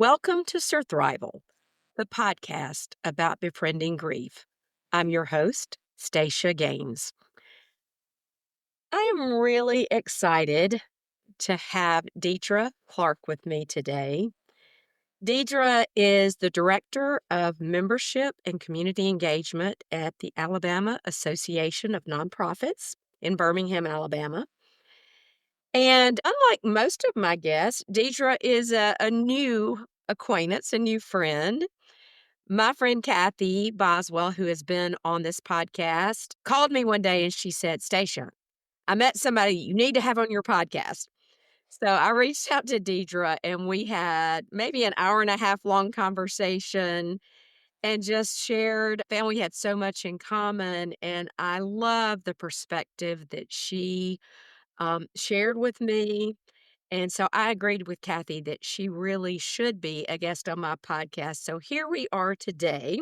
Welcome to Surthrival, the podcast about befriending grief. I'm your host, Stacia Gaines. I am really excited to have Deidre Clark with me today. Deidre is the Director of Membership and Community Engagement at the Alabama Association of Nonprofits in Birmingham, Alabama. And unlike most of my guests, Deidre is a new acquaintance, a new friend. My friend Kathy Boswell, who has been on this podcast, called me one day and she said, Stacia, I met somebody you need to have on your podcast. So I reached out to Deidre and we had maybe an hour and a half long conversation and just shared, found we had so much in common. And I love the perspective that she shared with me. And so I agreed with Kathy that she really should be a guest on my podcast. So here we are today.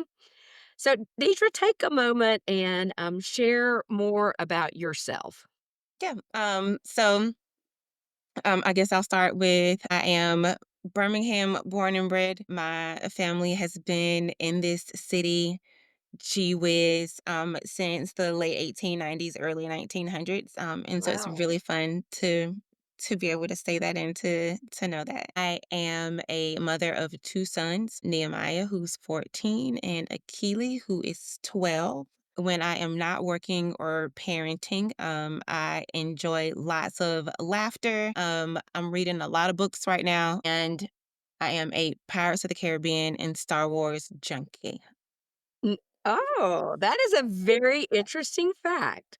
So, Deidre, take a moment and share more about yourself. Yeah. I guess I'll start with I am Birmingham born and bred. My family has been in this city, gee whiz, since the late 1890s, early 1900s. And so it's Wow. really fun to be able to say that and to know that. I am a mother of two sons, Nehemiah, who's 14, and Akili, who is 12. When I am not working or parenting, I enjoy lots of laughter. I'm reading a lot of books right now, and I am a Pirates of the Caribbean and Star Wars junkie. N- Oh, that is a very interesting fact.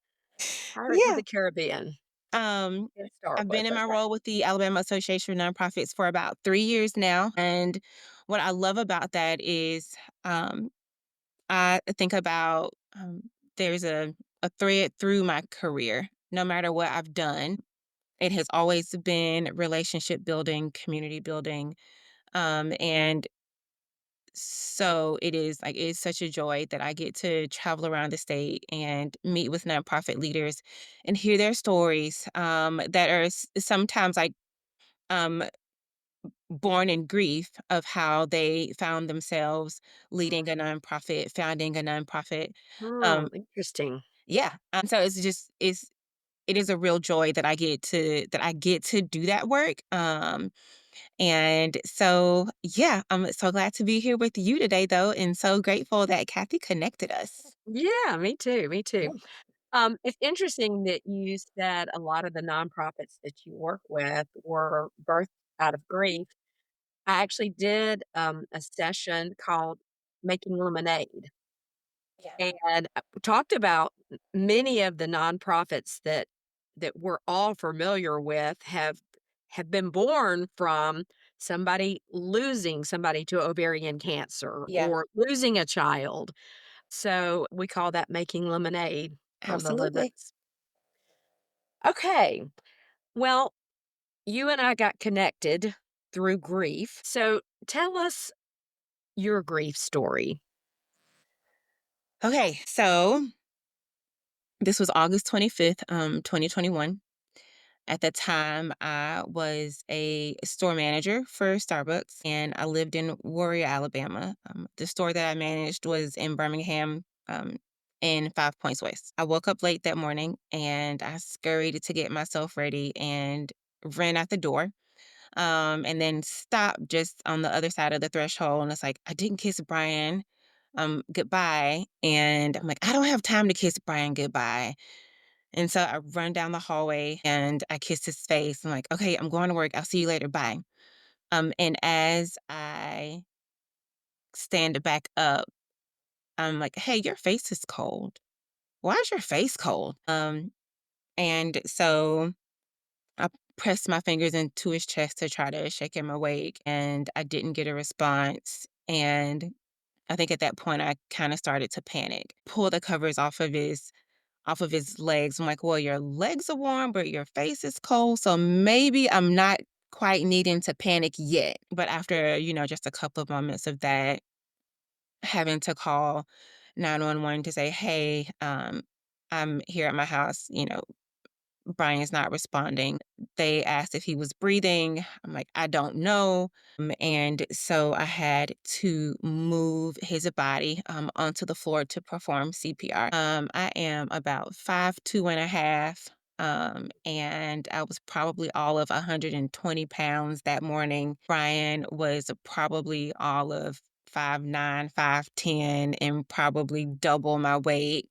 Pirates of Yeah. the Caribbean Um, and Star I've Wars. been in my Okay. role with the Alabama Association of Nonprofits for about 3 years now. And what I love about that is um, I think about there's a thread through my career. No matter what I've done, it has always been relationship building, community building. And so it is like it's such a joy that I get to travel around the state and meet with nonprofit leaders and hear their stories that are sometimes like um, born in grief of how they found themselves leading a nonprofit, founding a nonprofit. Oh, Um, interesting. yeah, so it is a real joy that I get to do that work. And so, yeah, I'm so glad to be here with you today, though, and so grateful that Kathy connected us. Yeah, me too. Me too. Yeah. It's interesting that you said a lot of the nonprofits that you work with were birthed out of grief. I actually did a session called Making Lemonade Yeah. and talked about many of the nonprofits that we're all familiar with have been born from somebody losing somebody to ovarian cancer Yeah, or losing a child. So we call that making lemonade from the absolutely. lemons. Okay. Well, you and I got connected through grief. So tell us your grief story. Okay, so this was August 25th, 2021. At the time, I was a store manager for Starbucks and I lived in Warrior, Alabama. The store that I managed was in Birmingham, in Five Points West. I woke up late that morning and I scurried to get myself ready and ran out the door. And then stopped just on the other side of the threshold. And it's like, I didn't kiss Brian goodbye. And I'm like, I don't have time to kiss Brian goodbye. And so I run down the hallway and I kiss his face. I'm like, okay, I'm going to work. I'll see you later. Bye. And as I stand back up, I'm like, hey, your face is cold. Why is your face cold? And so I pressed my fingers into his chest to try to shake him awake, and I didn't get a response. And I think at that point I kind of started to panic. Pull the covers off of his legs. I'm like, well, your legs are warm, but your face is cold. So maybe I'm not quite needing to panic yet. But after, just a couple of moments of that, having to call 911 to say, hey, I'm here at my house, Brian's not responding. They asked if he was breathing. I'm like, I don't know. And so I had to move his body onto the floor to perform CPR. I am about 5'2" and a half. And I was probably all of 120 pounds that morning. Brian was probably all of 5'9", 5'10", and probably double my weight.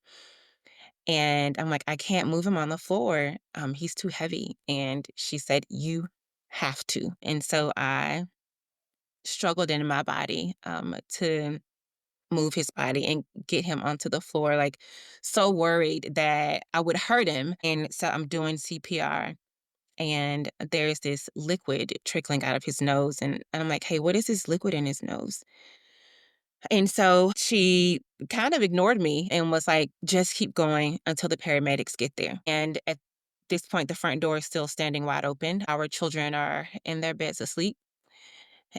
And I'm like, I can't move him on the floor. He's too heavy. And she said, you have to. And so I struggled in my body to move his body and get him onto the floor, like so worried that I would hurt him. And so I'm doing CPR and there's this liquid trickling out of his nose. And I'm like, hey, what is this liquid in his nose? And so she kind of ignored me and was like, just keep going until the paramedics get there. And at this point, the front door is still standing wide open. Our children are in their beds asleep.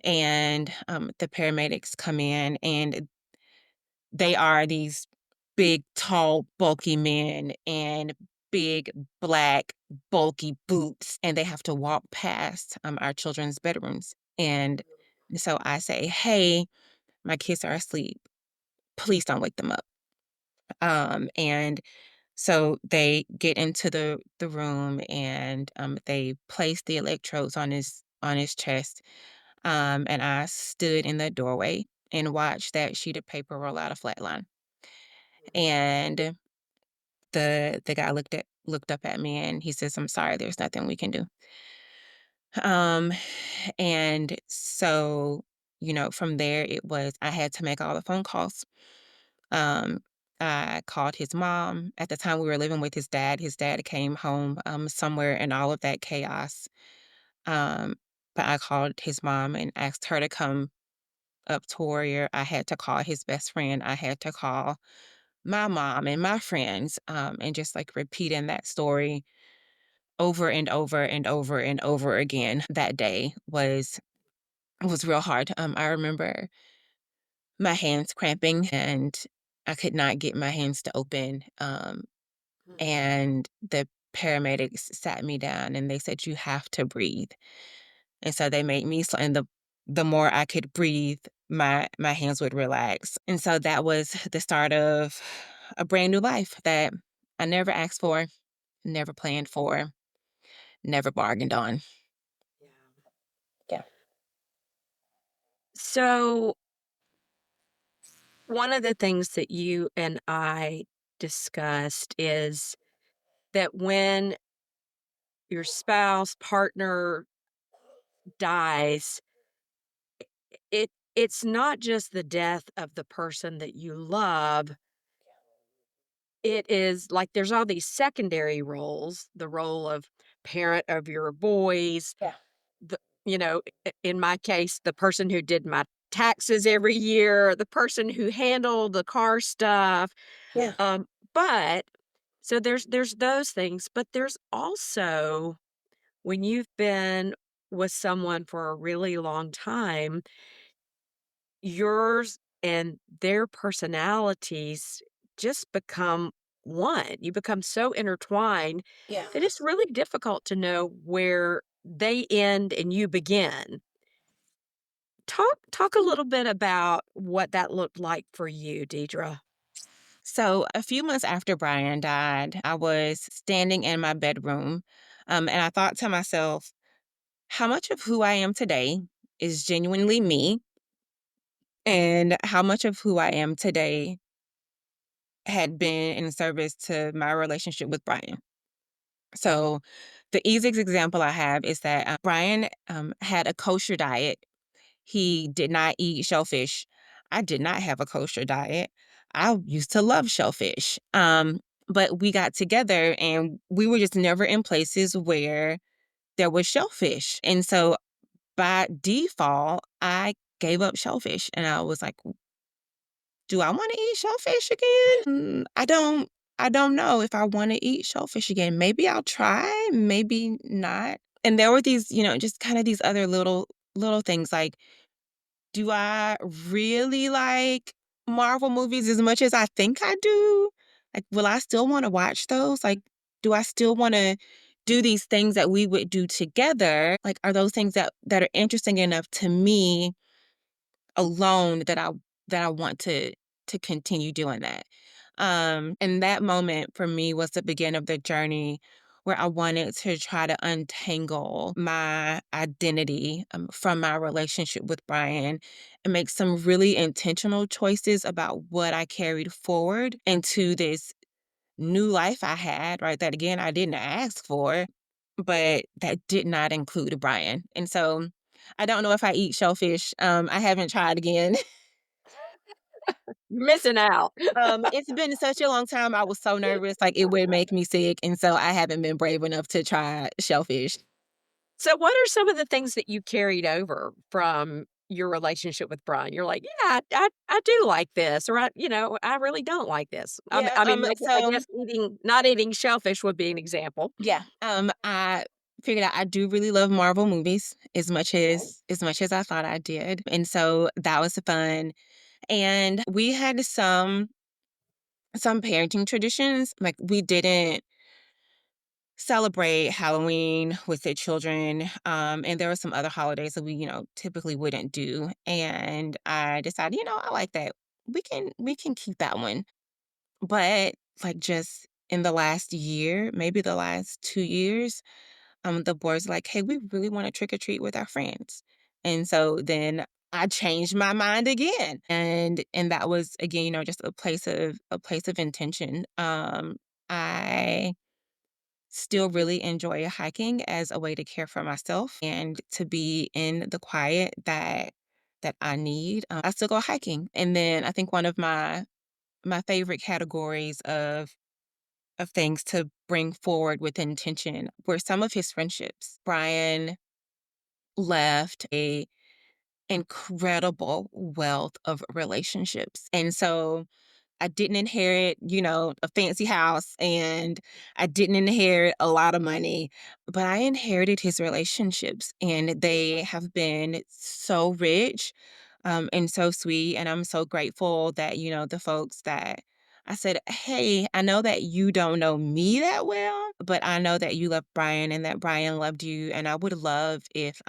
And the paramedics come in, and they are these big, tall, bulky men and big, black, bulky boots. And they have to walk past our children's bedrooms. And so I say, hey, my kids are asleep. Please don't wake them up. And so they get into the room and they place the electrodes on his chest. And I stood in the doorway and watched that sheet of paper roll out a flat line. And the guy looked up at me and he says, "I'm sorry, there's nothing we can do." Um, and so, from there it was I had to make all the phone calls. Um, I called his mom. At the time we were living with his dad. His dad came home somewhere in all of that chaos. Um, but I called his mom and asked her to come up to Warrior. I had to call his best friend. I had to call my mom and my friends, and just like repeating that story over and over and over and over again that day was real hard. I remember my hands cramping and I could not get my hands to open. And the paramedics sat me down and they said, "You have to breathe." And so they made me and the more I could breathe, my hands would relax. And so that was the start of a brand new life that I never asked for, never planned for, never bargained on. Yeah. So, one of the things that you and I discussed is that when your spouse, partner dies, it's not just the death of the person that you love. It is like there's all these secondary roles, the role of parent of your boys, Yeah. the in my case, the person who did my taxes every year, the person who handled the car stuff. Yeah. But so there's those things, but there's also when you've been with someone for a really long time, yours and their personalities just become one. You become so intertwined Yeah. that it's really difficult to know where they end and you begin. Talk a little bit about what that looked like for you, Deidre. So a few months after Brian died, I was standing in my bedroom, and I thought to myself, how much of who I am today is genuinely me, and how much of who I am today had been in service to my relationship with Brian. So the easiest example I have is that Brian had a kosher diet. He did not eat shellfish. I did not have a kosher diet. I used to love shellfish. But we got together and we were just never in places where there was shellfish. And so by default, I gave up shellfish and I was like, do I want to eat shellfish again? I don't know if I want to eat shellfish again. Maybe I'll try, maybe not. And there were these, just kind of these other little things like, do I really like Marvel movies as much as I think I do? Like, will I still want to watch those? Like, do I still want to do these things that we would do together, like, are those things that are interesting enough to me alone that I want to continue doing that. And that moment for me was the beginning of the journey where I wanted to try to untangle my identity from my relationship with Brian and make some really intentional choices about what I carried forward into this new life I had, right? That again, I didn't ask for, but that did not include Brian. And so I don't know if I eat shellfish. I haven't tried again. You're missing out. It's been such a long time. I was so nervous, like it would make me sick. And so I haven't been brave enough to try shellfish. So what are some of the things that you carried over from your relationship with Brian? You're like, "Yeah, I do like this," or I really don't like this." Yeah. I guess not eating shellfish would be an example. Yeah. I figured out I do really love Marvel movies Okay. as much as I thought I did. And so that was fun. And we had some parenting traditions. Like we didn't celebrate Halloween with the children. And there were some other holidays that we, typically wouldn't do. And I decided, I like that. We can keep that one. But like just in the last year, maybe the last 2 years, the boys like, hey, we really want to trick or treat with our friends. And so then I changed my mind again. And that was again, just a place of intention. I still really enjoy hiking as a way to care for myself and to be in the quiet that I need. I still go hiking. And then I think one of my favorite categories of things to bring forward with intention were some of his friendships. Brian left a incredible wealth of relationships. And so I didn't inherit, a fancy house and I didn't inherit a lot of money, but I inherited his relationships and they have been so rich and so sweet. And I'm so grateful that, the folks that I said, hey, I know that you don't know me that well, but I know that you love Brian and that Brian loved you. And I would love if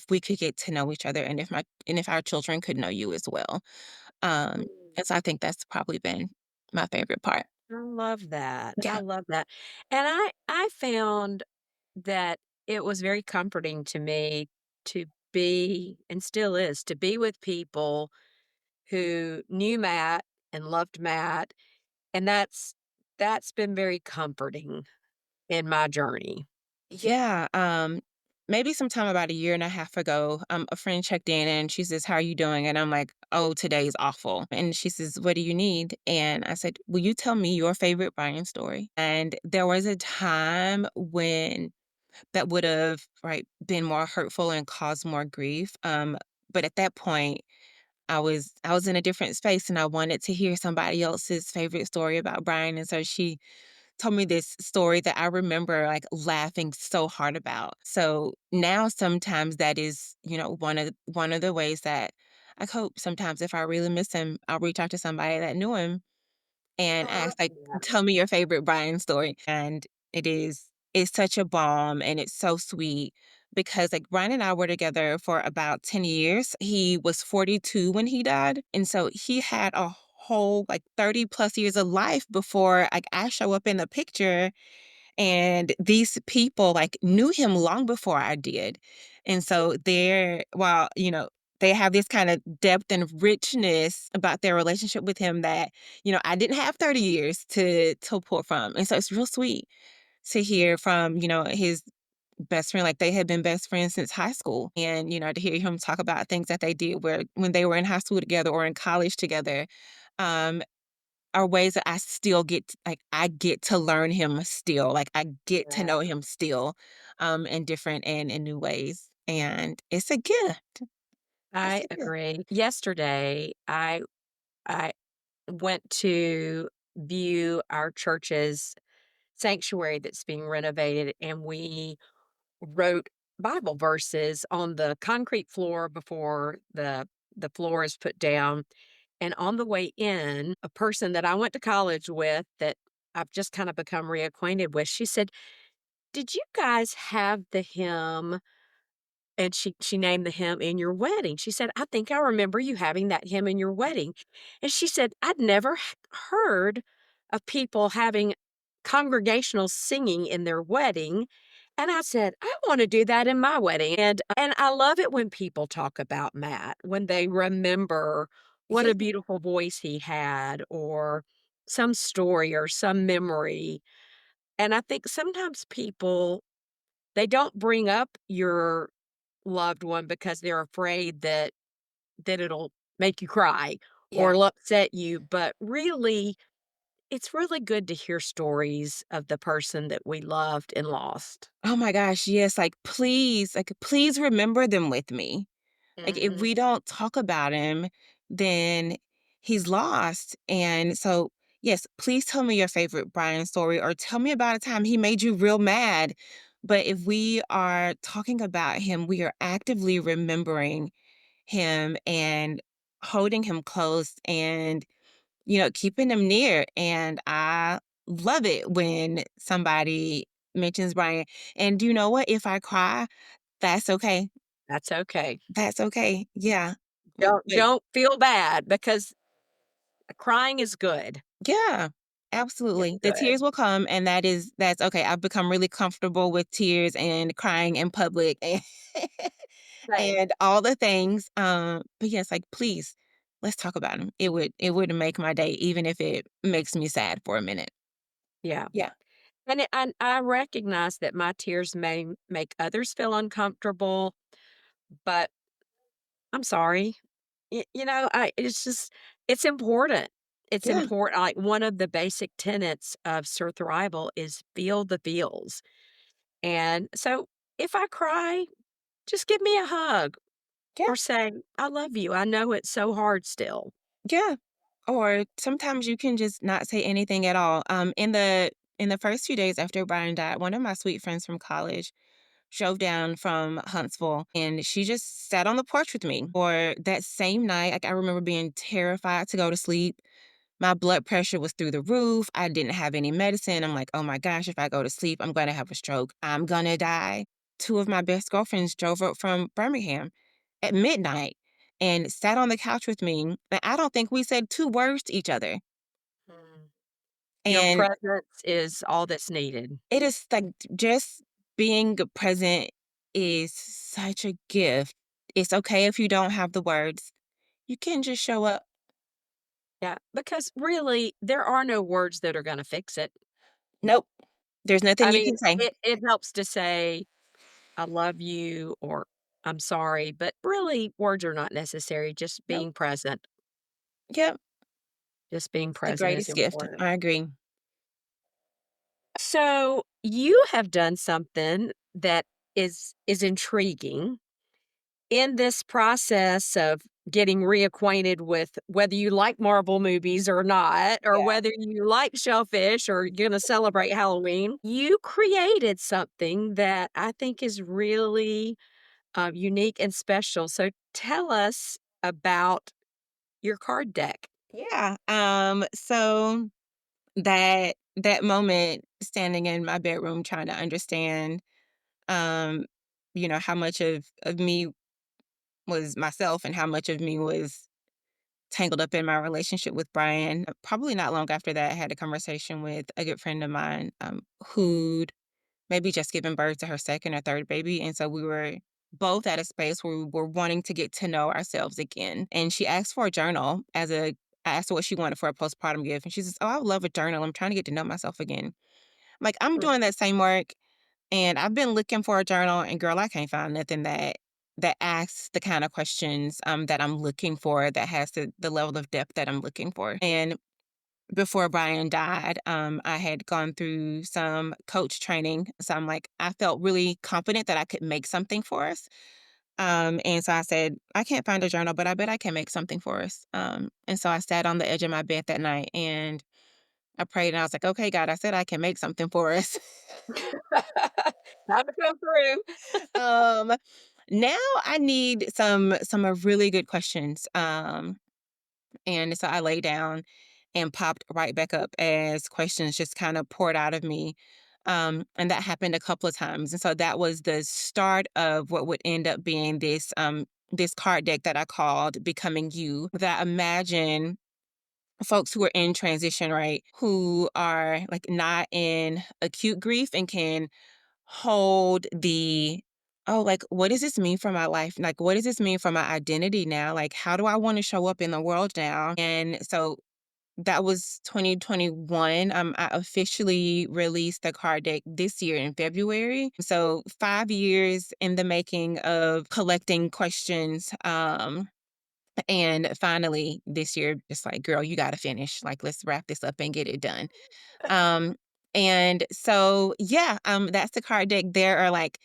we could get to know each other and if our children could know you as well. Um, Mm. and so I think that's probably been my favorite part. I love that. I Yeah. love that. And I found that it was very comforting to me to be, and still is, to be with people who knew Matt and loved Matt, and that's been very comforting in my journey. Yeah. Maybe sometime about a year and a half ago, a friend checked in and she says, how are you doing? And I'm like, oh, today's awful. And she says, what do you need? And I said, will you tell me your favorite Brian story? And there was a time when that would have right been more hurtful and caused more grief. But at that point, I was in a different space and I wanted to hear somebody else's favorite story about Brian. And so she told me this story that I remember like laughing so hard about. So now sometimes that is, one of the ways that I cope. Sometimes if I really miss him, I'll reach out to somebody that knew him and I love ask like, that. "Tell me your favorite Brian story." And it's such a balm and it's so sweet because like Brian and I were together for about 10 years. He was 42 when he died. And so he had a whole like 30 plus years of life before like I show up in the picture and these people like knew him long before I did. And so while, they have this kind of depth and richness about their relationship with him that, I didn't have 30 years to pull from. And so it's real sweet to hear from, his best friend, like they had been best friends since high school. And, to hear him talk about things that they did where when they were in high school together or in college together. Um, are ways that I still I get to learn him still, like, I get to Yeah, know him still, in different and in new ways, and it's a gift. It's I a gift. agree. Yesterday, I went to view our church's sanctuary that's being renovated, and we wrote Bible verses on the concrete floor before the floor is put down. And on the way in, a person that I went to college with that I've just kind of become reacquainted with, she said, did you guys have the hymn? And she named the hymn "In Your Wedding." She said, "I think I remember you having that hymn in your wedding." And she said, "I'd never heard of people having congregational singing in their wedding." And I said, "I wanna do that in my wedding." And I love it when people talk about Matt, when they remember what Yeah. a beautiful voice he had or some story or some memory. And I think sometimes people, they don't bring up your loved one because they're afraid that it'll make you cry or Yeah. it'll upset you, but really, it's really good to hear stories of the person that we loved and lost. Oh my gosh, yes, like, please remember them with me. Like, if Mhm. we don't talk about him, then he's lost, and so, yes, please tell me your favorite Brian story or tell me about a time he made you real mad, but if we are talking about him, we are actively remembering him and holding him close and, keeping him near, and I love it when somebody mentions Brian, and do you know what? If I cry, that's okay. That's okay. That's okay. Yeah. But Don't feel bad because crying is good. yeah, It's absolutely. The good. tears will come, and that's okay. I've become really comfortable with tears and crying in public and Same. and all the things. But yes, like please, let's talk about him. It would make my day, even if it makes me sad for a minute. Yeah. Yeah. And I recognize that my tears may make others feel uncomfortable, but I'm sorry. I it's just it's important. It's Yeah. important. Like, one of the basic tenets of surthrival is feel the feels. And so if I cry, just give me a hug Yeah. or say, "I love you. I know it's so hard still." Yeah. Or sometimes you can just not say anything at all. In the first few days after Brian died, one of my sweet friends from college drove down from Huntsville and she just sat on the porch with me. Or that same night, like I remember being terrified to go to sleep. My blood pressure was through the roof. I didn't have any medicine. I'm like, oh my gosh, if I go to sleep, I'm going to have a stroke. I'm going to die. Two of my best girlfriends drove up from Birmingham at midnight and sat on the couch with me. And I don't think we said two words to each other. Mm. Your And presence is all that's needed. it is like just being present is such a gift. It's okay if you don't have the words. You can just show up. Yeah, because really, there are no words that are gonna fix it. Nope. There's nothing I you mean, can say. it helps to say, "I love you," or "I'm sorry," but really, words are not necessary, just Nope. being present. Yep. Just being It's the present is greatest gift. important. I agree. So, you have done something that is intriguing in this process of getting reacquainted with whether you like Marvel movies or not, or Yeah. whether you like shellfish or you're gonna celebrate Halloween. You created something that I think is really, unique and special. So tell us about your card deck. Yeah. So that moment standing in my bedroom trying to understand um, how much of me was myself and how much of me was tangled up in my relationship with Brian. Probably not long after that, I had a conversation with a good friend of mine who'd maybe just given birth to her second or third baby. And so we were both at a space where we were wanting to get to know ourselves again. And she asked for a journal I asked her what she wanted for a postpartum gift. And she says, oh, I would love a journal. I'm trying to get to know myself again. Like, I'm Mm, doing that same work and I've been looking for a journal and girl, I can't find nothing that asks the kind of questions that I'm looking for, that has the level of depth that I'm looking for. And before Brian died, I had gone through some coach training. So I'm like, I felt really confident that I could make something for us. And so I said, I can't find a journal, but I bet I can make something for us. And so I sat on the edge of my bed that night and I prayed and I was like, okay, God, I said I can make something for us. time to come through. um, Now I need some really good questions. And so I lay down and popped right back up as questions just kind of poured out of me. And that happened a couple of times. And so that was the start of what would end up being this card deck that I called Becoming You, that I imagine folks who are in transition, right? Who are like not in acute grief and can hold the, oh, like, what does this mean for my life? Like, what does this mean for my identity now? Like, how do I want to show up in the world now? And so that was 2021. I officially released the card deck this year in February. So 5 years in the making of collecting questions. And finally this year, just like, girl, you got to finish. Like, let's wrap this up and get it done. Um, and so, yeah, that's the card deck. There are like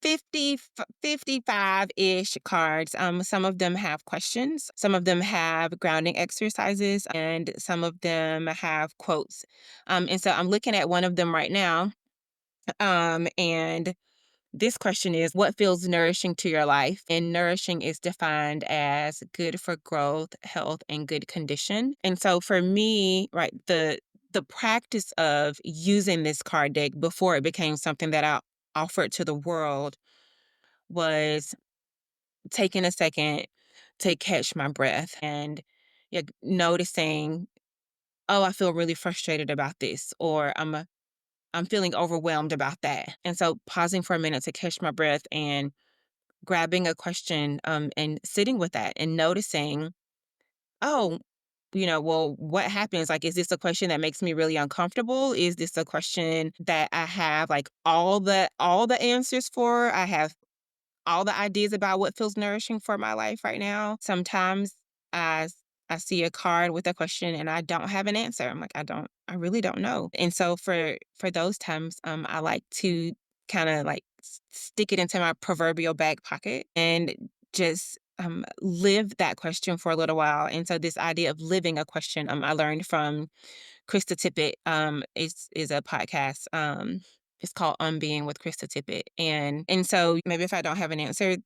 55-ish cards. Some of them have questions, some of them have grounding exercises, and some of them have quotes. And so I'm looking at one of them right now. And this question is, what feels nourishing to your life? And nourishing is defined as good for growth, health, and good condition. And so for me, right, the practice of using this card deck before it became something that I offered to the world was taking a second to catch my breath and, yeah, noticing, oh, I feel really frustrated about this, or I'm feeling overwhelmed about that. And so pausing for a minute to catch my breath and grabbing a question, and sitting with that and noticing, oh, well, what happens? Like, is this a question that makes me really uncomfortable? Is this a question that I have like all the answers for? I have all the ideas about what feels nourishing for my life right now. Sometimes I s- I see a card with a question and I don't have an answer. I'm like, I really don't know. And so for those times, I like to kind of like stick it into my proverbial back pocket and just live that question for a little while. And so this idea of living a question, I learned from Krista Tippett. Is a podcast. It's called On Being with Krista Tippett. And so maybe if I don't have an answer,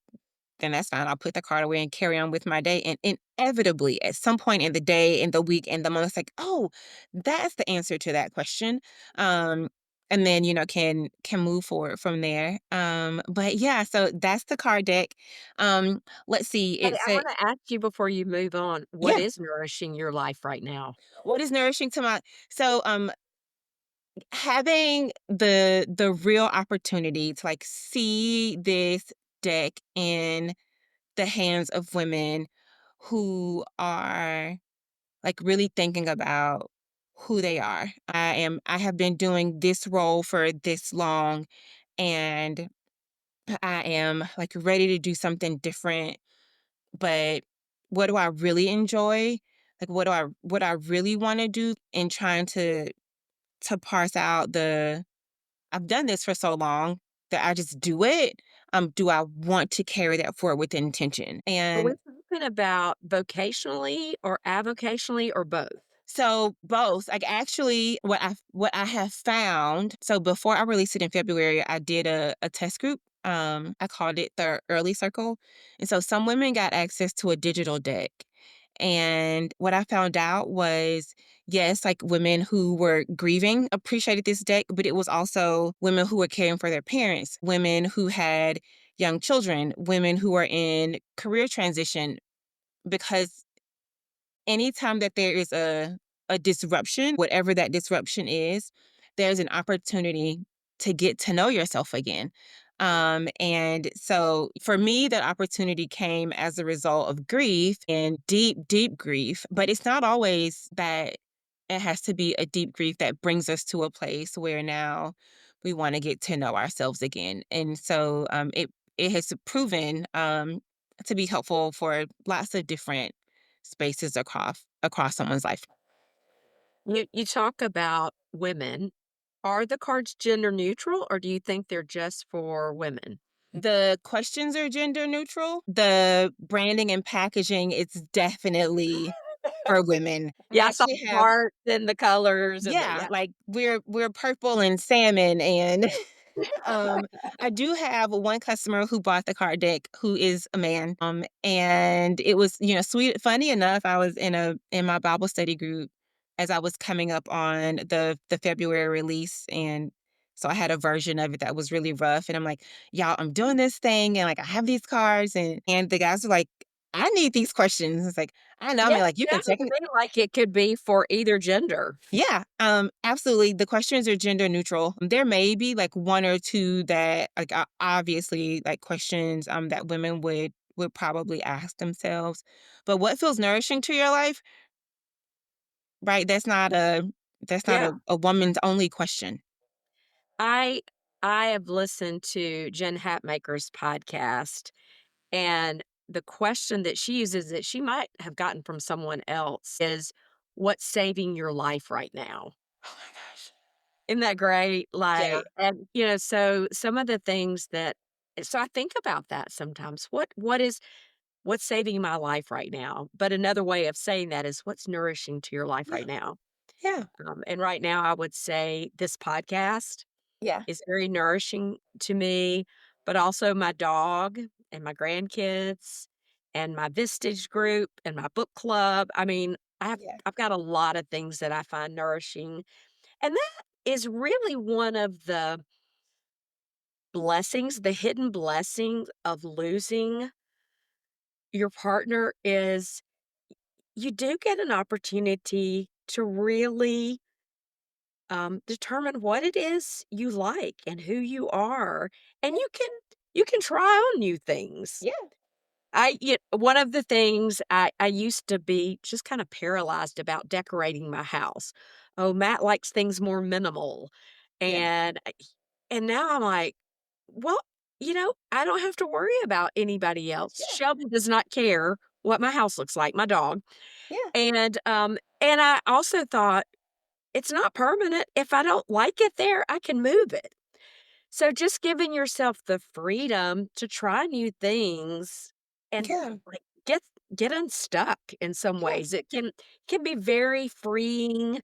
then that's fine. I'll put the card away and carry on with my day. And inevitably, at some point in the day, in the week, in the month, it's like, oh, that's the answer to that question. Um, and then can move forward from there. But yeah, so that's the card deck. Let's see. Hey, It's I a wanna ask you before you move on, what Yeah. is nourishing your life right now? What is nourishing to my so having the real opportunity to like see this deck in the hands of women who are like really thinking about who they are. I have been doing this role for this long, and I am like ready to do something different. But what do I really enjoy? Like, what I really want to do, in trying to parse out the, I've done this for so long that I just do it. Do I want to carry that forward with intention? Are we And talking about vocationally or avocationally or both? so both, like, actually what I have found, so before I released it in February, I did a test group. I called it the early circle. And so some women got access to a digital deck. And what I found out was, yes, like, women who were grieving appreciated this deck, but it was also women who were caring for their parents, women who had young children, women who are in career transition, because anytime that there is a disruption, whatever that disruption is, there's an opportunity to get to know yourself again. And so for me, that opportunity came as a result of grief, and deep, deep grief. But it's not always that it has to be a deep grief that brings us to a place where now we want to get to know ourselves again. And so it has proven to be helpful for lots of different spaces across someone's life. You talk about women. Are the cards gender neutral, or do you think they're just for women? The questions are gender neutral. The branding and packaging, it's definitely for women. I Yeah, I saw actually the have, hearts and the colors and the yeah, yeah. like, we're purple and salmon, and um I do have one customer who bought the card deck who is a man. And it was, sweet, funny enough, I was in my Bible study group as I was coming up on the February release, and So I had a version of it that was really rough, and I'm like, "Y'all, I'm doing this thing, and, like, I have these cards," and the guys are like, "I need these questions." It's like, "I know," I Yeah, mean, like, "You it can sounded check to it." me like it could be for either gender. Yeah, absolutely. The questions are gender neutral. There may be like one or two that like obviously like questions that women would probably ask themselves. But what feels nourishing to your life, right? That's not Yeah. a woman's only question. I I have listened to Jen Hatmaker's podcast, and the question that she uses that she might have gotten from someone else is, "What's saving your life right now?" Oh my gosh. Isn't that great? Yeah. Like, and, so some of the things that so I think about that sometimes. What's saving my life right now? But another way of saying that is what's nourishing to your life Yeah. right now? Yeah. And right now, I would say this podcast Yeah. is very nourishing to me, but also my dog and my grandkids and my Vistage group and my book club. I mean, Yeah. I've got a lot of things that I find nourishing, and that is really one of the blessings, the hidden blessings of losing your partner is you do get an opportunity to really determine what it is you like and who you are, and Yeah. you can try on new things. Yeah. One of the things I used to be just kind of paralyzed about decorating my house. Oh, Matt likes things more minimal, Yeah. and now I'm like, well, I don't have to worry about anybody else. Yeah. Shelby does not care what my house looks like, my dog, Yeah. and I also thought it's not permanent. If I don't like it there, I can move it. So just giving yourself the freedom to try new things and, Yeah. like, get unstuck in some Yeah. ways. It can be very freeing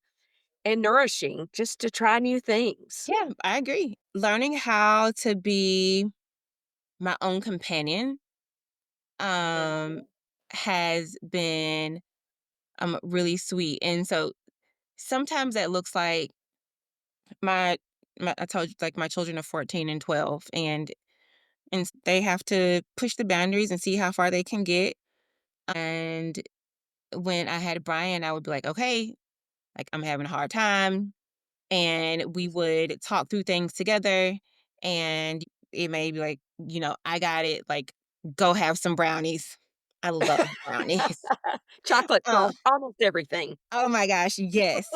and nourishing just to try new things. Yeah. I agree. Learning how to be my own companion um Mhm. has been really sweet. And so sometimes that looks like my I told you like my children are 14 and 12 and they have to push the boundaries and see how far they can get. And when I had Brian, I would be like, "Okay, like I'm having a hard time." And we would talk through things together and it may be like, I got it, like go have some brownies. I love brownies. Chocolate Uh, solves almost everything. Oh my gosh, yes.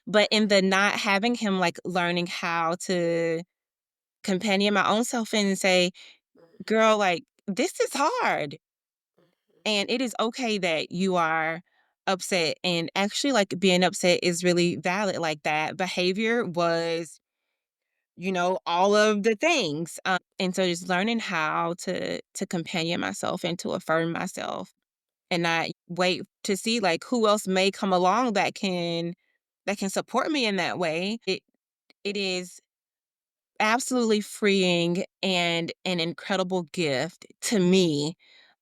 But in the not having him, like, learning how to companion my own self and say, "Girl, like, this is hard, and it is okay that you are upset," and actually, like, being upset is really valid, like, that behavior was, all of the things, and so just learning how to companion myself and to affirm myself and not wait to see, like, who else may come along that can support me in that way. It is absolutely freeing and an incredible gift to me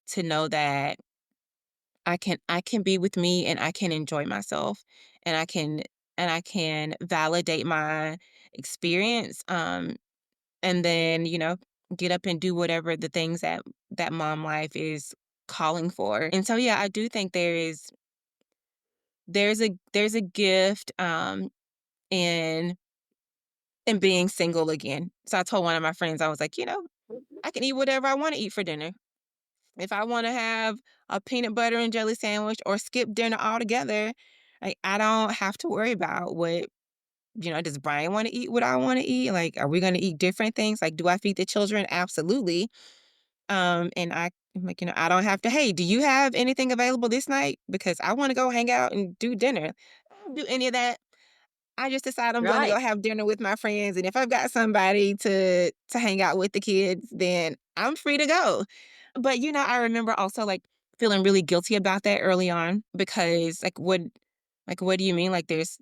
to know that I can be with me and I can enjoy myself and I can validate my experience and then, get up and do whatever the things that mom life is calling for. And so yeah, I do think there's a gift in being single again. So I told one of my friends, I was like, Mhm. I can eat whatever I want to eat for dinner. If I want to have a peanut butter and jelly sandwich or skip dinner altogether, like I don't have to worry about does Brian want to eat what I want to eat? Like, are we gonna eat different things? Like, do I feed the children? Absolutely. And I'm like, I don't have to, hey, do you have anything available this night? Because I want to go hang out and do dinner. I don't do any of that. I just decide I'm gonna Right. go have dinner with my friends, and if I've got somebody to hang out with the kids, then I'm free to go. But, I remember also, like, feeling really guilty about that early on because, like, what do you mean? Like, there's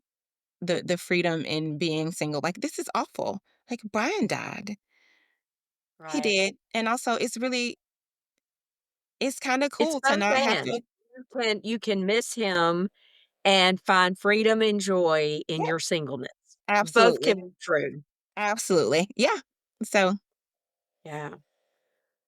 the freedom in being single. Like, this is awful. Like, Brian died. He Right. did, and also it's kinda It's cool to both not have and. to. You can miss him and find freedom and joy in Yeah, your singleness. Both can absolutely. be true. Absolutely. Yeah. So Yeah.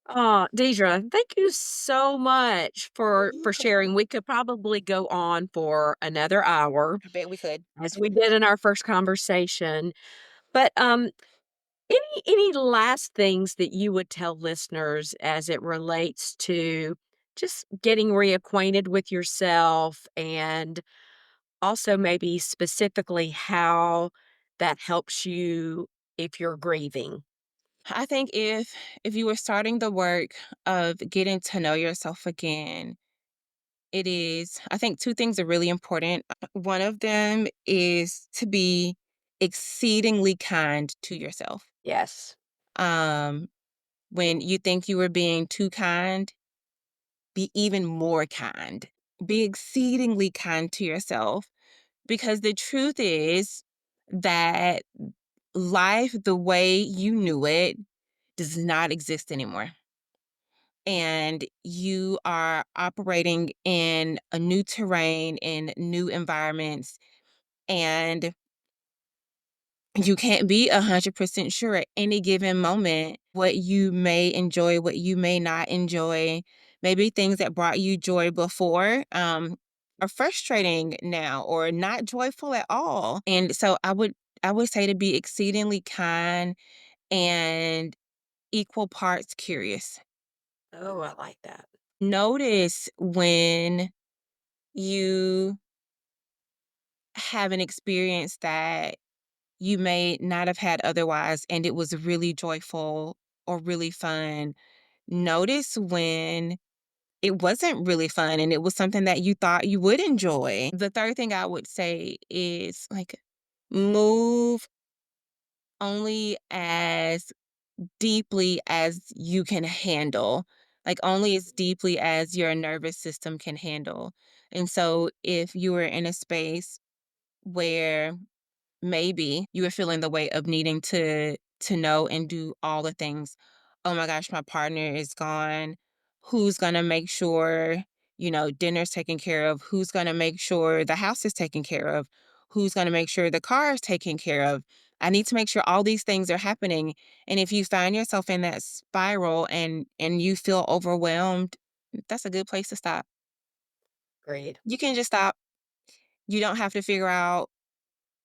Oh, Deidre, thank you so much for sharing. We could probably go on for another hour, I bet we could. as we did in our first conversation. But any last things that you would tell listeners as it relates to just getting reacquainted with yourself, and also maybe specifically how that helps you if you're grieving? I think if you were starting the work of getting to know yourself again, it is I think two things are really important. One of them is to be exceedingly kind to yourself. Yes. Um when you think you were being too kind, be even more kind. Be exceedingly kind to yourself because the truth is that life the way you knew it does not exist anymore. And you are operating in a new terrain, in new environments, and you can't be 100% sure at any given moment what you may enjoy, what you may not enjoy. Maybe things that brought you joy before are frustrating now or not joyful at all. And so I would say to be exceedingly kind and equal parts curious. Oh, I like that. Notice when you have an experience that you may not have had otherwise, and it was really joyful or really fun. Notice when it wasn't really fun and it was something that you thought you would enjoy. The third thing I would say is like move only as deeply as you can handle, like only as deeply as your nervous system can handle. And so if you were in a space where maybe you were feeling the weight of needing to know and do all the things. Oh my gosh, my partner is gone. Who's going to make sure, dinner's taken care of? Who's going to make sure the house is taken care of? Who's going to make sure the car is taken care of? I need to make sure all these things are happening. And if you find yourself in that spiral and you feel overwhelmed, that's a good place to stop. Great. You can just stop. You don't have to figure out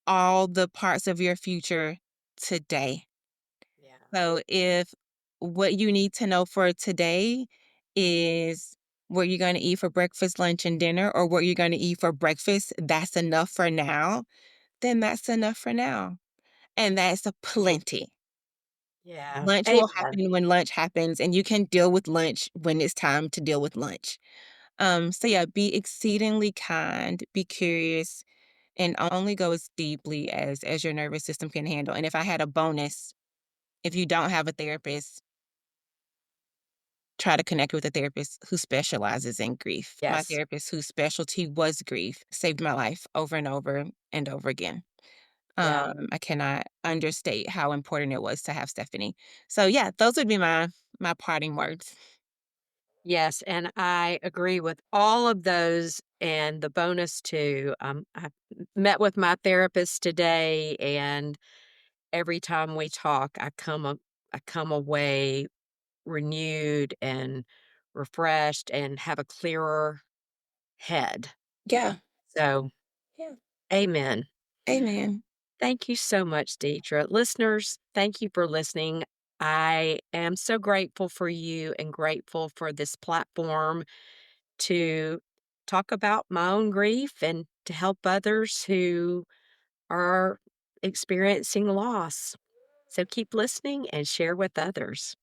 all the parts of your future today. Yeah. So if what you need to know for today is what you're going to eat for breakfast, lunch, and dinner, or what you're going to eat for breakfast, that's enough for now, then that's enough for now. And that's a plenty. Yeah. Lunch will Amen. happen when lunch happens, and you can deal with lunch when it's time to deal with lunch. So yeah, be exceedingly kind, be curious, and only go as deeply as your nervous system can handle. And if I had a bonus, if you don't have a therapist, try to connect with a therapist who specializes in grief. My Yes. therapist whose specialty was grief saved my life over and over and over again. Yeah. I cannot understate how important it was to have Stephanie. So yeah, those would be my parting words. Yes, and I agree with all of those, and the bonus too. I met with my therapist today, and every time we talk, I come away renewed and refreshed and have a clearer head. Yeah. So, Yeah. amen. Amen. Thank you so much, Deidre. Listeners, thank you for listening. I am so grateful for you and grateful for this platform to talk about my own grief and to help others who are experiencing loss. So keep listening and share with others.